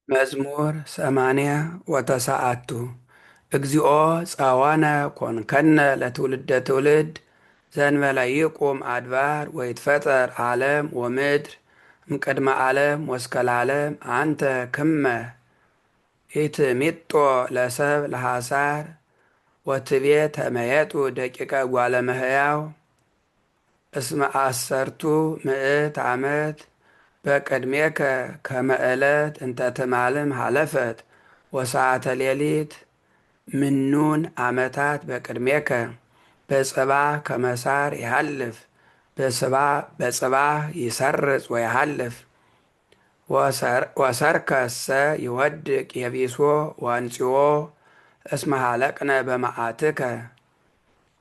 መዝሙር 89 እግዚኦ ጸዋነ ኮንከነ ለትውልደ ትውልድ ዘእንበለ ይቁም አድባር ወይትፈጠር ዓለም ወምድር እምቅድመ ዓለም ወእስከ ለዓለም አንተ ክመ ኢትሚጦ ለሰብ ለሐሳር ወትቤ ተመየጡ ደቂቀ እጓለ እመሕያው እስመ አሰርቱ ምዕት ዓመት በቅድሜከ ከመ ዕለት እንተ ትማልም ሐለፈት ወሰዓተ ሌሊት ምኑን ዓመታት በቅድሜከ በጽባህ ከመሳር ይሃልፍ በጽባህ ይሰርጽ ወይሃልፍ ወሰርከሰ ይወድቅ የቢሶ ወአንጺኦ እስመ ሀለቅነ በመዓትከ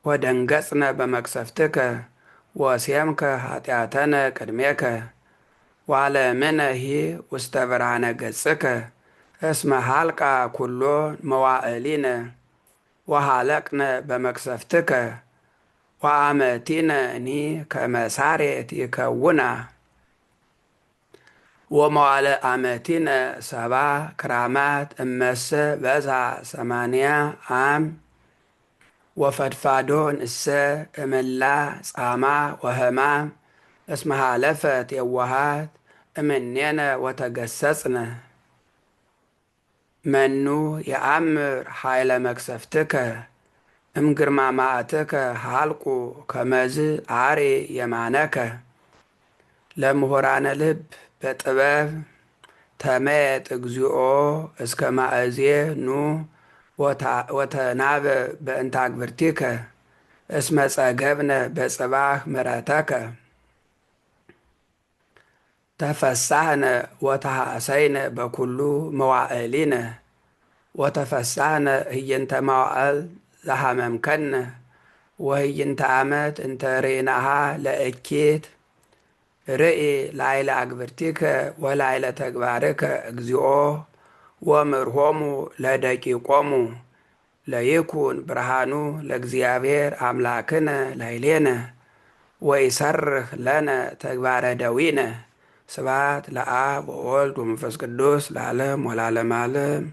ወደንገጽነ በመቅሰፍትከ ወሴምከ ኃጢአተነ ቅድሜከ ወዓለምነሂ ውስተ ብርሃነ ገጽከ እስመ ሀልቃ ኩሎ መዋዕሊነ ወሃለቅነ በመቅሰፍትከ ወአመቲነኒ ከመ ሳሬት ይከውና ወመዋዕለ አመቲነ ሰባ ክራማት እመሰ በዛ 80 ዓም ወፈድፋዶን እሰ እምላ ጻማ ወህማም እስመ ሀለፈት የዋሃት እምኔነ ወተገሰጽነ መኑ የአምር ኃይለ መቅሰፍትከ እምግርማ መዓትከ ሃልቁ ከመዝ አሬ የማነከ ለምሁራነ ልብ በጥበብ ተመየጥ እግዚኦ እስከ ማእዜ ኑ ወተናበ በእንተ አግብርቲከ እስመ ጸገብነ በጽባህ ምሕረተከ ተፈሳህነ ወተሐሰይነ በኩሉ መዋዕሊነ ወተፈሳህነ ህየንተ መዋዕል ዘሐመምከነ ወህይንተ ዓመት እንተ ርኢናሃ ለእኪት ርኢ ላዕለ አግብርቲከ ወላዕለ ተግባርከ እግዚኦ ወምርሆሙ ለደቂቆሙ ለይኩን ብርሃኑ ለእግዚአብሔር አምላክነ ላዕሌነ ወይሰርህ ለነ ተግባረ ደዊነ ስብሐት ለአብ ወወልድ ወመንፈስ ቅዱስ ለዓለም ወለዓለመ ዓለም።